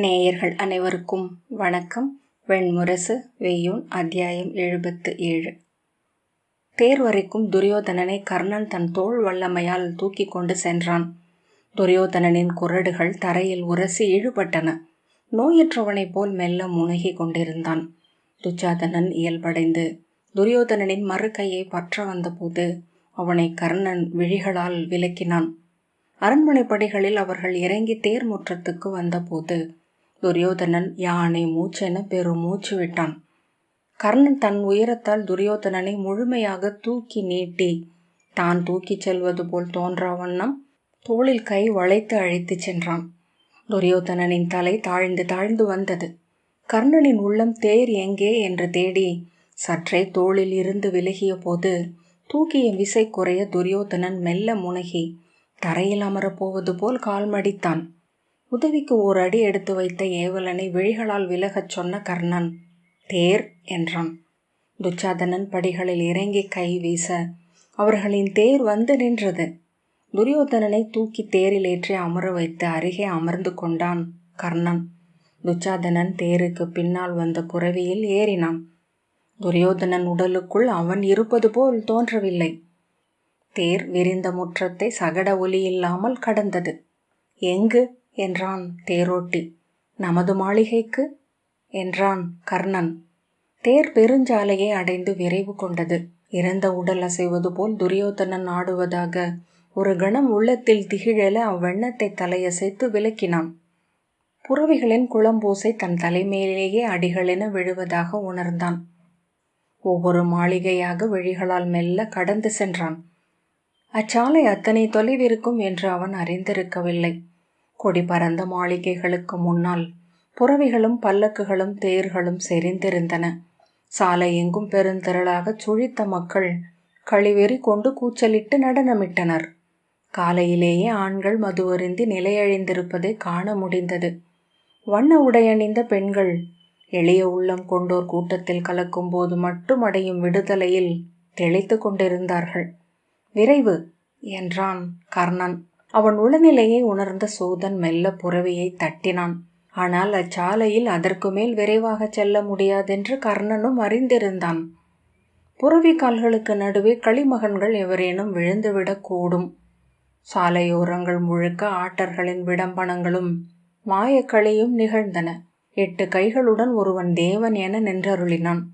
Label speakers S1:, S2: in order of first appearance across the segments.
S1: நேயர்கள் அனைவருக்கும் வணக்கம். வெண்முரசு வெய்யோன் அத்தியாயம் 77. தேர் வரைக்கும் துரியோதனனை கர்ணன் தன் தோள் வல்லமையால் தூக்கி கொண்டு சென்றான். துரியோதனனின் குறடுகள் தரையில் உரசி இழுபட்டன. நோயற்றவனைப் போல் மெல்ல முனகி கொண்டிருந்தான். துச்சாதனன் இயல்படைந்து துரியோதனனின் மறு கையை பற்ற வந்தபோது அவனை கர்ணன் விழிகளால் விலக்கினான். அரண்மனை படிகளில் அவர்கள் இறங்கி தேர் முற்றத்துக்கு வந்தபோது துரியோதனன் யானை மூச்சென பெரும் மூச்சு விட்டான். கர்ணன் தன் உயரத்தால் துரியோதனனை முழுமையாக தூக்கி நீட்டி தான் தூக்கிச் செல்வது போல் தோன்றா வண்ணம் தோளில் கை வளைத்து அழைத்துச் சென்றான். துரியோதனனின் தலை தாழ்ந்து தாழ்ந்து வந்தது. கர்ணனின் உள்ளம் தேர் எங்கே என்று தேடி சற்றே தோளில் இருந்து விலகிய போது தூக்கிய விசை குறைய துரியோதனன் மெல்ல முனகி தரையில் அமரப்போவது போல் கால் மடித்தான். உதவிக்கு ஓர் அடி எடுத்து வைத்த ஏவலனை விழிகளால் விலகச் சொன்ன கர்ணன் தேர் என்றான். துச்சாதனன் படிகளில் இறங்கி கை வீச அவர்களின் தேர் வந்து நின்றது. துரியோதனனை தூக்கி தேரில் ஏற்றி அமர வைத்து அருகே அமர்ந்து கொண்டான் கர்ணன். துச்சாதனன் தேருக்கு பின்னால் வந்த புறவியில் ஏறினான். துரியோதனன் உடலுக்குள் அவன் இருப்பது போல் தோன்றவில்லை. தேர் விரிந்த முற்றத்தை சகட ஒலி இல்லாமல் கடந்தது. எங்கு என்றான் தேரோட்டி. நமது மாளிகைக்கு என்றான் கர்ணன். தேர் பெருஞ்சாலையை அடைந்து விரைவு கொண்டது. இறந்த உடல் அசைவது போல் துரியோதனன் ஆடுவதாக ஒரு கணம் உள்ளத்தில் திகிழெல அவ்வெண்ணத்தை தலையசைத்து விலக்கினான். புறவிகளின் குளம்பூசை தன் தலைமேலேயே அடிகளென விழுவதாக உணர்ந்தான். ஒவ்வொரு மாளிகையாக விழிகளால் மெல்ல கடந்து சென்றான். அச்சாலை அத்தனை தொலைவிருக்கும் என்று அவன் அறிந்திருக்கவில்லை. கொடி பறந்த மாளிகைகளுக்கு முன்னால் புறவிகளும் பல்லக்குகளும் தேர்களும் செறிந்திருந்தன. சாலை எங்கும் பெருந்திரளாக சுழித்த மக்கள் களிவெறி கொண்டு கூச்சலிட்டு நடனமிட்டனர். காலையிலேயே ஆண்கள் மதுவருந்தி நிலையழிந்திருப்பதை காண முடிந்தது. வண்ண உடையணிந்த பெண்கள் எளிய உள்ளம் கொண்டோர் கூட்டத்தில் கலக்கும் போது மட்டும் அடையும் விடுதலையில் தெளித்து கொண்டிருந்தார்கள். விரைவு என்றான் கர்ணன். அவன் உளநிலையை உணர்ந்த சூதன் மெல்ல புறவியை தட்டினான். ஆனால் அச்சாலையில் அதற்கு மேல் விரைவாக செல்ல முடியாதென்று கர்ணனும் அறிந்திருந்தான். புறவி கால்களுக்கு நடுவே களிமகன்கள் எவரேனும் விழுந்துவிடக் கூடும். சாலையோரங்கள் முழுக்க ஆட்டர்களின் விடம்பனங்களும் மாயக்களியும் நிகழ்ந்தன. 8 கைகளுடன் ஒருவன் தேவன் என நின்றருளினான்.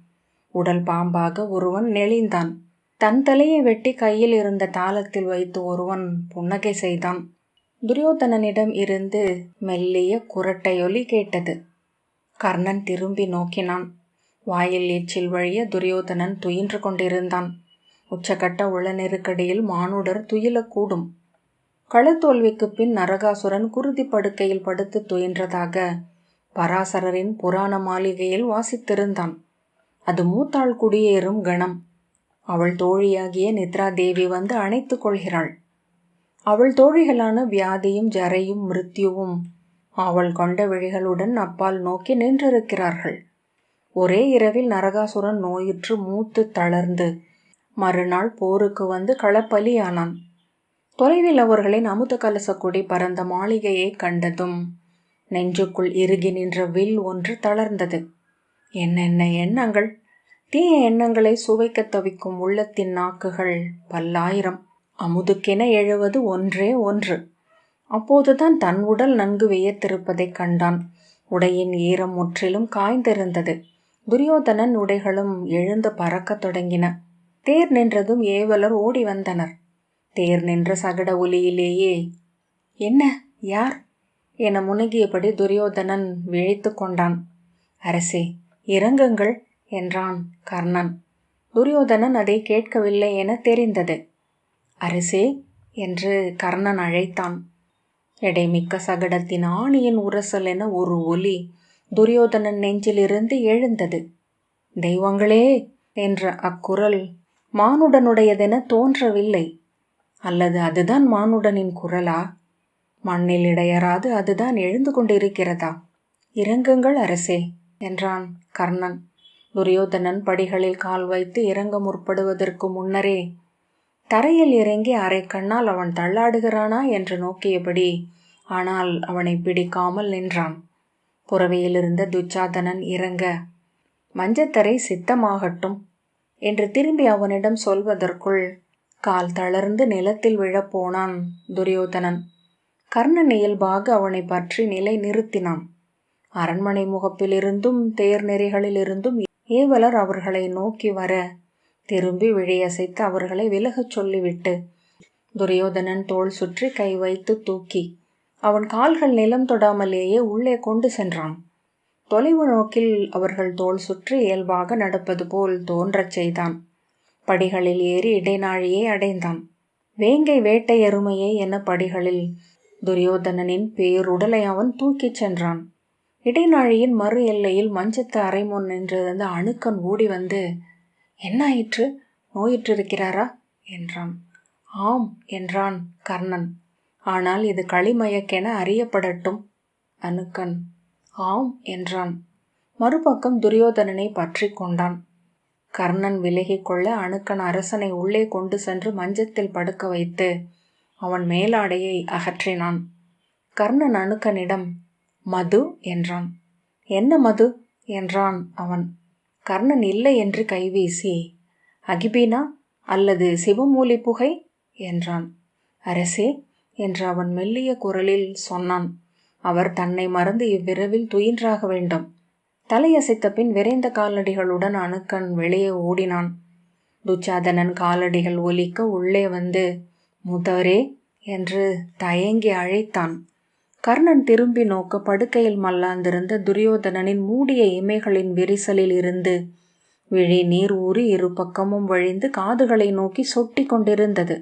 S1: உடல் பாம்பாக ஒருவன் நெளிந்தான். தன் தலையை வெட்டி கையில் இருந்த தாளத்தில் வைத்து ஒருவன் புன்னகை செய்தான். துரியோதனனிடம் இருந்து மெல்லிய குரட்டையொலி கேட்டது. கர்ணன் திரும்பி நோக்கினான். வாயில் எச்சில் வழிய துரியோதனன் துயின்று கொண்டிருந்தான். உச்சகட்ட உள நெருக்கடியில் மானுடர் துயிலக்கூடும். களத்தோல்விக்கு பின் நரகாசுரன் குருதி படுக்கையில் படுத்து துயின்றதாக பராசரரின் புராண மாளிகையில் வாசித்திருந்தான். அது மூத்தாள் குடியேறும் கணம். அவள் தோழியாகிய நித்ரா தேவி வந்து அணைத்து கொள்கிறாள். அவள் தோழிகளான வியாதியும் ஜரையும் மிருத்யுவும் அவள் கொண்ட விழிகளுடன் அப்பால் நோக்கி நின்றிருக்கிறார்கள். ஒரே இரவில் நரகாசுரன் நோயுற்று மூத்து தளர்ந்து மறுநாள் போருக்கு வந்து களப்பலியானான். தொலைவில் அவர்களின் அமுத கலச கொடி பறந்த மாளிகையை கண்டதும் நெஞ்சுக்குள் இறுகி நின்ற வில் ஒன்று தளர்ந்தது. என்னென்ன எண்ணங்கள்! தீய எண்ணங்களை சுவைக்க தவிக்கும் உள்ளத்தின் நாக்குகள் பல்லாயிரம். அமுதுக்கென எழுவது ஒன்றே ஒன்று. அப்போதுதான் தன் உடல் நன்கு வியத்திருப்பதைக் கண்டான். உடையின் ஈரம் முற்றிலும் காய்ந்திருந்தது. துரியோதனன் உடைகளும் எழுந்து பறக்கத் தொடங்கின. தேர் நின்றதும் ஏவலர் ஓடி வந்தனர். தேர் நின்ற சகட ஒலியிலேயே என்ன, யார் என முனகியபடி துரியோதனன் விழித்து கொண்டான். அரசே, இறங்குங்கள் என்றான் கர்ணன். துரியோதனன் அதை கேட்கவில்லை என தெரிந்தது. அரசே என்று கர்ணன் அழைத்தான். எடைமிக்க சகடத்தின் ஆணியின் உரசல் என ஒரு ஒலி துரியோதனன் நெஞ்சிலிருந்து எழுந்தது. தெய்வங்களே என்ற அக்குரல் மானுடனுடையதென தோன்றவில்லை. அல்லது அதுதான் மானுடனின் குரலா? மண்ணில் இடையறாது அதுதான் எழுந்து கொண்டிருக்கிறதா? இறங்குங்கள் அரசே என்றான் கர்ணன். துரியோதனன் படிகளில் கால் வைத்து இறங்க முற்படுவதற்கு முன்னரே தரையில் இறங்கி அரை கண்ணால் அவன் தள்ளாடுகிறானா என்று நோக்கியபடி ஆனால் அவனை பிடிக்காமல் நின்றான். புறவையிலிருந்த துச்சாதனன் இறங்க, மஞ்சத்தரை சித்தமாகட்டும் என்று திரும்பி அவனிடம் சொல்வதற்குள் கால் தளர்ந்து நிலத்தில் விழப்போனான் துரியோதனன். கர்ணன் இயல்பாக அவனை பற்றி நிலை நிறுத்தினான். அரண்மனை முகப்பிலிருந்தும் தேர் நெறிகளிலிருந்தும் ஏவலர் அவர்களை நோக்கி வர திரும்பி விழியசைத்து அவர்களை விலகச் சொல்லிவிட்டு துரியோதனன் தோள் சுற்றி கை வைத்து தூக்கி அவன் கால்கள் நிலம் தொடாமலேயே உள்ளே கொண்டு சென்றான். தொலைவு நோக்கில் அவர்கள் தோள் சுற்றி இயல்பாக நடப்பது போல் தோன்றச் செய்தான். படிகளில் ஏறி இடைநாழியை அடைந்தான். வேங்கை வேட்டை எருமையை என படிகளில் துரியோதனனின் பேருடலை அவன் தூக்கிச் சென்றான். இடைநாழியின் மறு எல்லையில் மஞ்சத்து அறை முன் நின்றிருந்த அணுக்கன் ஓடி வந்து, "என்னாயிற்று? நோயிற்றிருக்கிறாரா?" என்றான். "ஆம்" என்றான் கர்ணன். "ஆனால் இது களிமயக்கென அறியப்படட்டும்." அணுக்கன் "ஆம்" என்றான். மறுபக்கம் துரியோதனனை பற்றி கொண்டான். கர்ணன் விலகி கொள்ள அணுக்கன் அரசனை உள்ளே கொண்டு சென்று மஞ்சத்தில் படுக்க வைத்து அவன் மேலாடையை அகற்றினான். கர்ணன் அணுக்கனிடம் "மது" என்றான். "என்ன மது?" என்றான் அவன். கர்ணன் இல்லை என்று கைவீசி, "அகிபீனா அல்லது சிவமூலி புகை" என்றான். "அரசே" என்று அவன் மெல்லிய குரலில் சொன்னான். அவர் தன்னை மறந்து இவ்விரவில் துயின்றாக வேண்டும். தலையசைத்த பின் விரைந்த காலடிகளுடன் அணுக்கன் வெளியே ஓடினான். துச்சாதனன் காலடிகள் ஒலிக்க உள்ளே வந்து, "மூத்தவரே" என்று தயங்கி அழைத்தான். கர்ணன் திரும்பி நோக்க படுக்கையில் மல்லாந்திருந்த துரியோதனனின் மூடிய இமைகளின் விரிசலில் இருந்து விழி நீர் ஊறி இரு பக்கமும் வழிந்து காதுகளை நோக்கி சொட்டி கொண்டிருந்தது.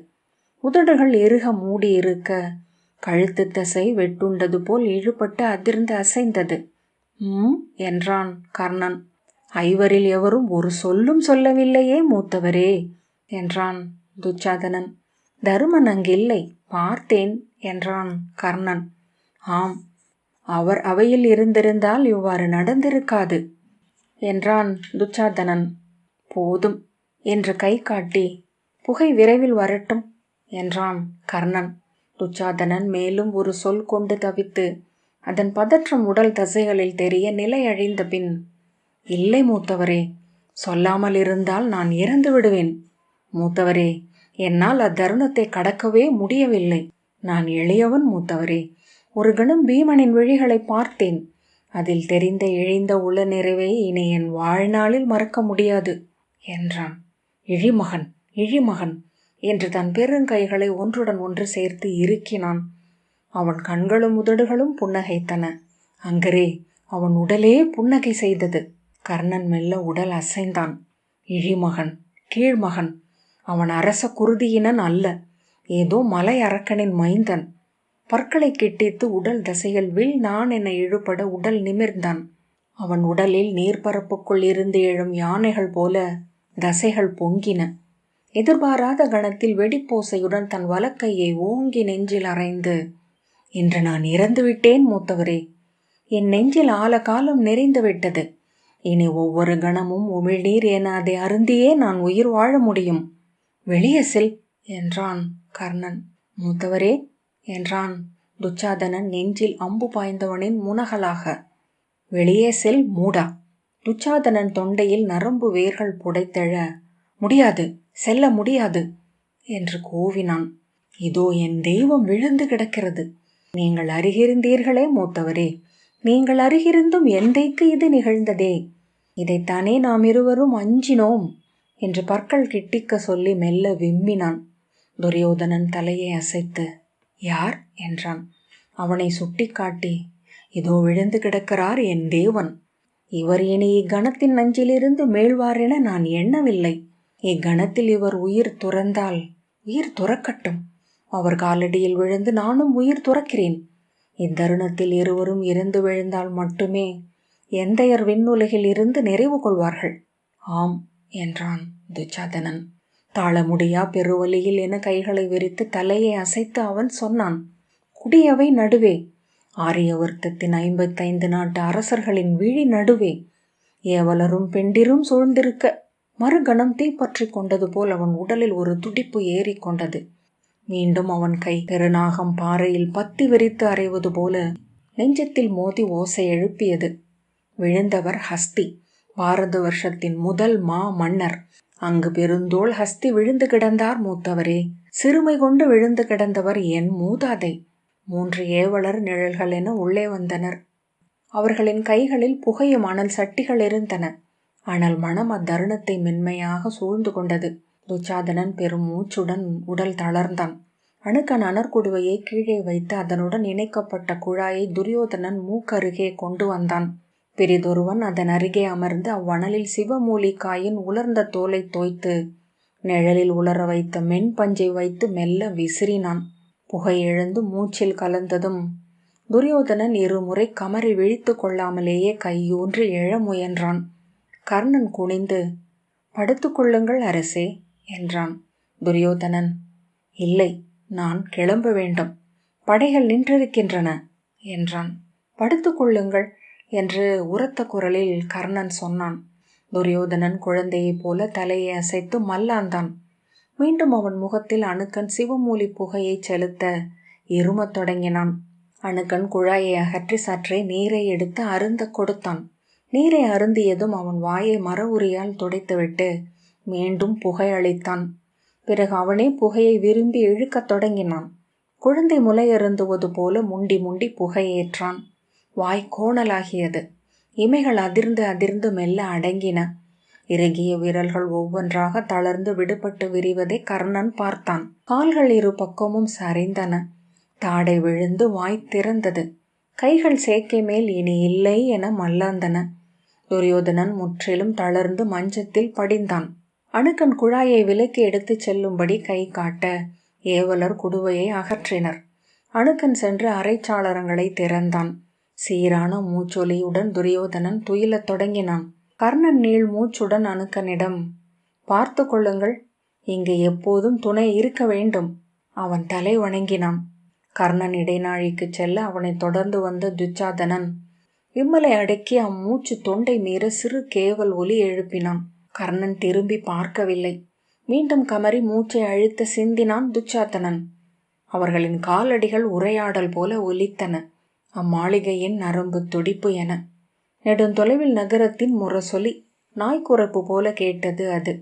S1: உதடுகள் இறுக மூடி இருக்க கழுத்து தசை வெட்டுண்டது போல் இழுபட்டு அதிர்ந்து அசைந்தது. என்றான் கர்ணன். "ஐவரில் எவரும் ஒரு சொல்லும் சொல்லவில்லையே மூத்தவரே" என்றான் துச்சாதனன். "தருமன் அங்கில்லை, பார்த்தேன்" என்றான் கர்ணன். "ஆம், அவர் அவையில் இருந்திருந்தால் இவ்வாறு நடந்திருக்காது" என்றான் துச்சாதனன். "போதும்" என்று கை காட்டி, "புகை விரைவில் வரட்டும்" என்றான் கர்ணன். துச்சாதனன் மேலும் ஒரு சொல் கொண்டு தவித்து அதன் பதற்றம் உடல் தசைகளில் தெரிய நிலை அழிந்த பின், "இல்லை மூத்தவரே, சொல்லாமல் இருந்தால் நான் இறந்து விடுவேன். மூத்தவரே, என்னால் அத்தருணத்தை கடக்கவே முடியவில்லை. நான் எளியவன் மூத்தவரே. ஒரு கணம் பீமனின் விழிகளை பார்த்தேன். அதில் தெரிந்த இழிந்த உள நிறைவை இனி என் வாழ்நாளில் மறக்க முடியாது" என்றான். "இழிமகன், இழிமகன்" என்று தன் பெருங்கைகளை ஒன்றுடன் ஒன்று சேர்த்து இறுக்கினான். அவன் கண்களும் உதடுகளும் புன்னகைத்தன. அங்கரே அவன் உடலே புன்னகை செய்தது. கர்ணன் மெல்ல உடல் அசைந்தான். "இழிமகன், கீழ்மகன். அவன் அரச குருதியினன் அல்ல, ஏதோ மலை அரக்கனின் மைந்தன்." பற்களை கிட்டித்து உடல் தசைகள் வில் நான் என இழுபட உடல் நிமிர்ந்தான். அவன் உடலில் நீர்பரப்புக்குள் இருந்து எழும் யானைகள் போல தசைகள் பொங்கின. எதிர்பாராத கணத்தில் வெடிப்போசையுடன் தன் வலக்கையை ஓங்கி நெஞ்சில் அறைந்து, "இன்று நான் இறந்துவிட்டேன் மூத்தவரே. என் நெஞ்சில் ஆலகாலம் நிறைந்து விட்டது. இனி ஒவ்வொரு கணமும் உமிழ்நீர் என அதை அருந்தியே நான் உயிர் வாழ முடியும். வெளியே செல்" என்றான் கர்ணன். "மூத்தவரே" என்றான் துச்சாதனன் நெஞ்சில் அம்பு பாய்ந்தவனின் முனகலாக. "வெளியே செல் மூடா." துச்சாதனன் தொண்டையில் நரம்பு வேர்கள் புடைத்தெழ, "முடியாது, செல்ல முடியாது" என்று கூவினான். "இதோ என் தெய்வம் விழுந்து கிடக்கிறது. நீங்கள் அருகிருந்தீர்களே மூத்தவரே. நீங்கள் அருகிருந்தும் எந்தைக்கு இது நிகழ்ந்ததே. இதைத்தானே நாம் இருவரும் அஞ்சினோம்" என்று பற்கள் கிட்டிக்க சொல்லி மெல்ல விம்மினான். துரியோதனன் தலையை அசைத்து, "யார்?" என்றான். அவனை சுட்டி காட்டி, "இதோ விழுந்து கிடக்கிறார் என் தேவன். இவர் இனி இக்கணத்தின் நஞ்சிலிருந்து மீள்வாரென நான் எண்ணவில்லை. இக்கணத்தில் இவர் உயிர் துறந்தால் உயிர் துறக்கட்டும். அவர் காலடியில் விழுந்து நானும் உயிர் துறக்கிறேன். இத்தருணத்தில் இருவரும் இறந்து விழுந்தால் மட்டுமே எந்தையர் விண்ணுலகில் இருந்து நிறைவு கொள்வார்கள்." "ஆம்" என்றான் துச்சாதனன். தாழ முடியா பெருவலியில் என கைகளை விரித்து தலையை அசைத்து அவன் சொன்னான். "குடியவை நடுவே, ஆரியவர்த்தத்தின் 55 நாட்டு அரசர்களின் விழி நடுவே, ஏவலரும் பெண்டிரும் சூழ்ந்திருக்க மறுகணம் தீப்பற்றி கொண்டது போல் அவன் உடலில் ஒரு துடிப்பு ஏறி கொண்டது. மீண்டும் அவன் கை பெருநாகம் பாறையில் பத்தி விரித்து அறைவது போல நெஞ்சத்தில் மோதி ஓசை எழுப்பியது. விழுந்தவர் ஹஸ்தி, பாரத வருஷத்தின் முதல் மன்னர். அங்கு பெருந்தோள் ஹஸ்தி விழுந்து கிடந்தார் மூத்தவரே. சிறுமை கொண்டு விழுந்து கிடந்தவர் என் மூதாதை. 3 ஏவலர் நிழல்கள் என உள்ளே வந்தனர். அவர்களின் கைகளில் புகையும் அனல் சட்டிகள் இருந்தன. அனல் மனம் அத்தருணத்தை மென்மையாக சூழ்ந்து கொண்டது. துச்சாதனன் பெரும் மூச்சுடன் உடல் தளர்ந்தான். அணுக்கன் அனற்குடுவையை கீழே வைத்து அதனுடன் இணைக்கப்பட்ட குழாயை துரியோதனன் மூக்கருகே கொண்டு வந்தான். பிரிதொருவன் அதன் அருகே அமர்ந்து அவ்வணலில் சிவமூலிக்காயின் உலர்ந்த தோலை தோய்த்து நிழலில் உலர வைத்த மென் பஞ்சை வைத்து மெல்ல விசிறினான். புகை எழுந்து மூச்சில் கலந்ததும் துரியோதனன் இருமுறை கமறி விழித்து கொள்ளாமலேயே கையூன்றி எழ முயன்றான். கர்ணன் குனிந்து, "படுத்துக்கொள்ளுங்கள் அரசே" என்றான். துரியோதனன், "இல்லை, நான் கிளம்ப வேண்டும். படைகள் நின்றிருக்கின்றன" என்றான். "படுத்துக்கொள்ளுங்கள்" என்று உரத்த குரலில் கர்ணன் சொன்னான். துரியோதனன் குழந்தையைப் போல தலையை அசைத்து மல்லாந்தான். மீண்டும் அவன் முகத்தில் அணுக்கன் சிவமூலி புகையை செலுத்த இருமத் தொடங்கினான். அணுக்கன் குழாயை அகற்றி சற்றே நீரை எடுத்து அருந்த கொடுத்தான். நீரை அருந்தியதும் அவன் வாயை மர உரியால் துடைத்துவிட்டு மீண்டும் புகை அளித்தான். பிறகு அவனே புகையை விரும்பி இழுக்கத் தொடங்கினான். குழந்தை முலையருந்துவது போல முண்டி முண்டி புகையேற்றான். வாய் கோணலாகியது. இமைகள் அதிர்ந்து அதிர்ந்து மெல்ல அடங்கின. இறுகிய விரல்கள் ஒவ்வொன்றாக தளர்ந்து விடுபட்டு விரிவதை கர்ணன் பார்த்தான். கால்கள் இரு பக்கமும் சரிந்தன. தாடை விழுந்து வாய் திறந்தது. கைகள் சேக்கை மேல் இனி இல்லை என மல்லாந்தன. துரியோதனன் முற்றிலும் தளர்ந்து மஞ்சத்தில் படிந்தான். அணுக்கன் குழாயை விலக்கி எடுத்துச் செல்லும்படி கை காட்ட ஏவலர் குடுவையை அகற்றினர். அணுக்கன் சென்று அறைச்சாளரங்களை திறந்தான். சீரான மூச்சொலியுடன் துரியோதனன் துயிலத் தொடங்கினான். கர்ணன் நீள் மூச்சுடன் அணுக்கனிடம், "பார்த்து கொள்ளுங்கள், இங்கு எப்போதும் துணை இருக்க வேண்டும்." அவன் தலை வணங்கினான். கர்ணன் இடைநாழிக்கு செல்ல அவனை தொடர்ந்து வந்த துச்சாதனன் விம்மலை அடக்கி அம்மூச்சு தொண்டை மீற சிறு கேவல் ஒலி எழுப்பினான். கர்ணன் திரும்பி பார்க்கவில்லை. மீண்டும் கமறி மூச்சை அழுத்த சிந்தினான் துச்சாதனன். அவர்களின் காலடிகள் உரையாடல் போல ஒலித்தன. அம்மாளிகையின் நரம்பு துடிப்பு என. நெடுந்தொலைவில் நகரத்தின் முரசொலி நாய்க்குரப்பு போல கேட்டது அது.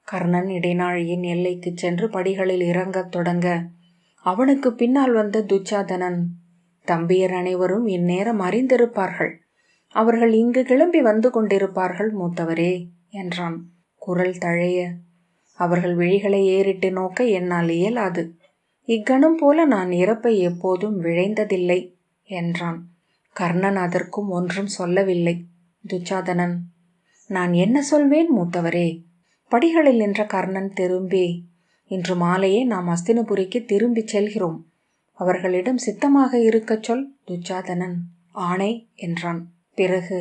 S1: கர்ணன் இடைநாழியின் எல்லைக்கு சென்று படிகளில் இறங்கத் தொடங்க அவனுக்கு பின்னால் வந்த துச்சாதனன், "தம்பியர் அனைவரும் இந்நேரம் அறிந்திருப்பார்கள். அவர்கள் இங்கு கிளம்பி வந்து கொண்டிருப்பார்கள் மூத்தவரே" என்றான். குரல் தழைய, "அவர்கள் விழிகளை ஏறிட்டு நோக்க என்னால் இயலாது. இக்கணம் போல நான் இறப்பை எப்போதும் விழைந்ததில்லை" என்றான். கர்ணன் அதற்கும் ஒன்றும் சொல்லவில்லை. துச்சாதனன், "நான் என்ன சொல்வேன் மூத்தவரே?" படிகளில் நின்ற கர்ணன் திரும்பி, "இன்று மாலையே நாம் அஸ்தினபுரிக்கு திரும்பிச் செல்கிறோம். அவர்களிடம் சித்தமாக இருக்கச் சொல்." துச்சாதனன், "ஆணை" என்றான். பிறகு,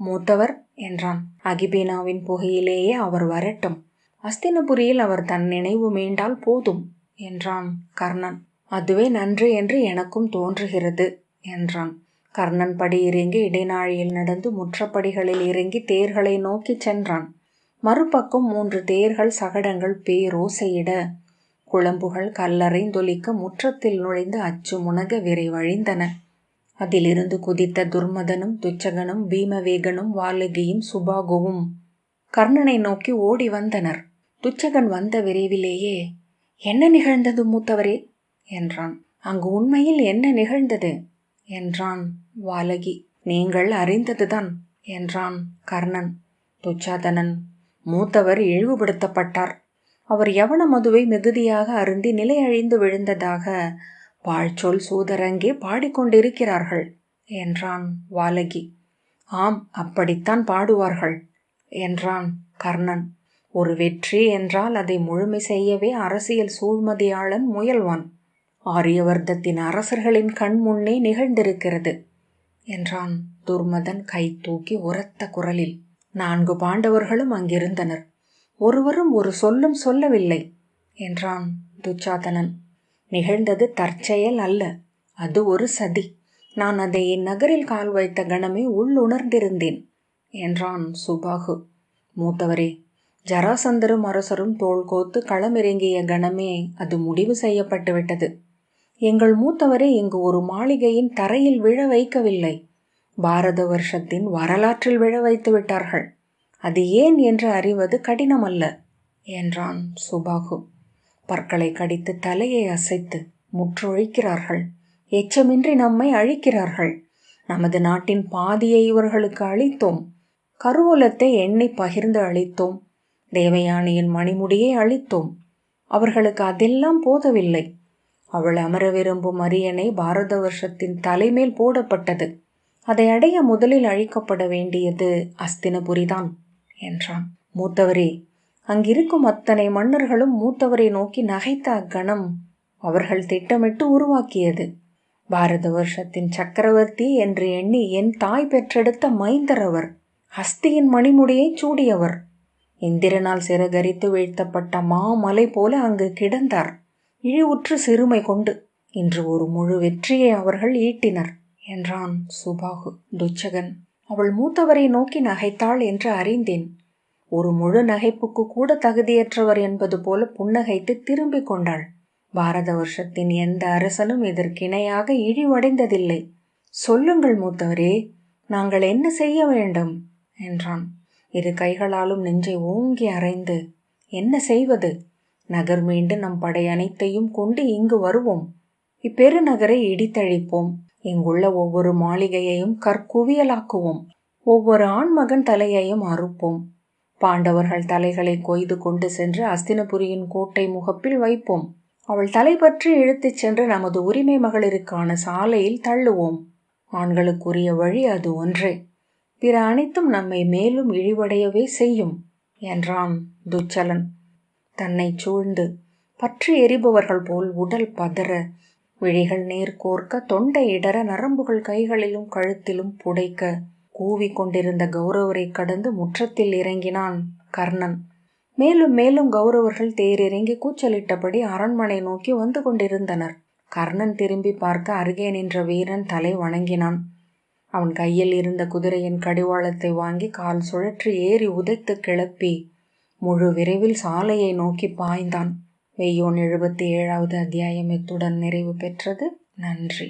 S1: "மூத்தவர்" என்றான். "அகிபீனாவின் புகையிலேயே அவர் வரட்டும். அஸ்தினபுரியில் அவர் தன் நினைவு மீண்டால் போதும்" என்றான் கர்ணன். "அதுவே நன்று என்று எனக்கும் தோன்றுகிறது" என்றான். கர்ணன் படி இறங்கி இடைநாழியில் நடந்து முற்றப்படிகளில் இறங்கி தேர்களை நோக்கி சென்றான். மறுபக்கம் 3 தேர்கள் சகடங்கள் பேரோசையிட, குழம்புகள் கல்லறைந்தொலிக்க முற்றத்தில் நுழைந்து அச்சு முனக விரைவழிந்தன. அதிலிருந்து குதித்த துர்மதனும் துச்சகனும் பீமவேகனும் வாலகியும் சுபாகுவும் கர்ணனை நோக்கி ஓடி வந்தனர். துச்சகன் வந்த விரைவிலேயே, "என்ன நிகழ்ந்தது மூத்தவரே?" என்றான். "அங்கு உண்மையில் என்ன நிகழ்ந்தது?" என்றான் வாலகி. "நீங்கள் அறிந்ததுதான்" என்றான் கர்ணன். துச்சாதனன், "மூத்தவர் இழிவுபடுத்தப்பட்டார். அவர் யவன மதுவை மிகுதியாக அருந்தி நிலையழிந்து விழுந்ததாக பாழ்ச்சொல் சூதரங்கே பாடிக்கொண்டிருக்கிறார்கள்" என்றான் வாலகி. "ஆம், அப்படித்தான் பாடுவார்கள்" என்றான் கர்ணன். "ஒரு வெற்றி என்றால் அதை முழுமை செய்யவே அரசியல் சூழ்மதியாளன் முயல்வான். ஆரியவர்த்தத்தின் அரசர்களின் கண் முன்னே நிகழ்ந்திருக்கிறது" என்றான் துர்மதன் கை தூக்கி உரத்த குரலில். 4 பாண்டவர்களும் அங்கிருந்தனர். ஒருவரும் ஒரு சொல்லும் சொல்லவில்லை என்றான் துச்சாதனன். "நிகழ்ந்தது தற்செயல் அல்ல, அது ஒரு சதி. நான் அதை இந்நகரில் கால் வைத்த கணமே உள்ளுணர்ந்திருந்தேன்" என்றான் சுபாகு. "மூத்தவரே, ஜராசந்தரும் அரசரும் தோள் கோத்து களமிறங்கிய கணமே அது முடிவு செய்யப்பட்டுவிட்டது. எங்கள் மூத்தவரே இங்கு ஒரு மாளிகையின் தரையில் விழ வைக்கவில்லை, பாரத வருஷத்தின் வரலாற்றில் விழ வைத்து விட்டார்கள். அது ஏன் என்று அறிவது கடினமல்ல என்றான் சுபாகு. பற்களை கடித்து தலையை அசைத்து முற்றொழிக்கிறார்கள். எச்சமின்றி நம்மை அழிக்கிறார்கள். நமது நாட்டின் பாதியை இவர்களுக்கு அளித்தோம். கருவூலத்தை எண்ணி பகிர்ந்து அளித்தோம். தேவயானியின் மணிமுடியை அளித்தோம். அவர்களுக்கு அதெல்லாம் போதவில்லை. அவள் அமர விரும்பும் அரியணை பாரத வருஷத்தின் தலைமேல் போடப்பட்டது. அதை அடைய முதலில் அழிக்கப்பட வேண்டியது அஸ்தினபுரிதான் என்றான். மூத்தவரே, அங்கிருக்கும் அத்தனை மன்னர்களும் மூத்தவரை நோக்கி நகைத்த அக்கணம் அவர்கள் திட்டமிட்டு உருவாக்கியது. பாரத வருஷத்தின் சக்கரவர்த்தி என்று எண்ணி என் தாய் பெற்றெடுத்த மைந்தர் அவர். ஹஸ்தியின் மணிமுடியை சூடியவர். இந்திரனால் சிறகரித்து வீழ்த்தப்பட்ட மாமலை போல அங்கு கிடந்தார். இழிவுற்று சிறுமை கொண்டு இன்று ஒரு முழு வெற்றியை அவர்கள் ஈட்டினர் என்றான் சுபாகு. துச்சகன், அவள் மூத்தவரை நோக்கி நகைத்தாள் என்று அறிந்தேன். ஒரு முழு நகைப்புக்கு கூட தகுதியற்றவர் என்பது போல புன்னகைத்து திரும்பிக் கொண்டாள். பாரத வருஷத்தின் எந்த அரசனும் இதற்கிணையாக இழிவடைந்ததில்லை. சொல்லுங்கள் மூத்தவரே, நாங்கள் என்ன செய்ய வேண்டும் என்றான். இரு கைகளாலும் நெஞ்சை ஓங்கி அறைந்து, என்ன செய்வது? நகர் மீண்டு நம் படை அனைத்தையும் கொண்டு இங்கு வருவோம். இப்பெருநகரை இடித்தழிப்போம். இங்குள்ள ஒவ்வொரு மாளிகையையும் கற்குவியலாக்குவோம். ஒவ்வொரு ஆண்மகன் தலையையும் அறுப்போம். பாண்டவர்கள் தலைகளை கொய்து கொண்டு சென்று அஸ்தினபுரியின் கோட்டை முகப்பில் வைப்போம். அவள் தலை பற்றி இழுத்துச் சென்று நமது உரிமை மகளிருக்கான சாலையில் தள்ளுவோம். ஆண்களுக்குரிய வழி அது ஒன்றே. பிற அனைத்தும் நம்மை மேலும் இழிவடையவே செய்யும் என்றான் துச்சலன். தன்னை சூழ்ந்து பற்றி எரிபவர்கள் போல் உடல் பதற, விழிகள் நேர் கோர்க்க, தொண்டை இடற, நரம்புகள் கைகளிலும் கழுத்திலும் புடைக்க, கூவி கொண்டிருந்த கௌரவரை கடந்து முற்றத்தில் இறங்கினான் கர்ணன். மேலும் மேலும் கௌரவர்கள் தேரிறங்கி கூச்சலிட்டபடி அரண்மனை நோக்கி வந்து கொண்டிருந்தனர். கர்ணன் திரும்பி பார்க்க அருகே நின்ற வீரன் தலை வணங்கினான். அவன் கையில் இருந்த குதிரையின் கடிவாளத்தை வாங்கி கால் சுழற்றி ஏறி உதைத்து கிளப்பி முழு விரைவில் சாலையை நோக்கி பாய்ந்தான். வெய்யோன் 77வது அத்தியாயம் இத்துடன் நிறைவு பெற்றது. நன்றி.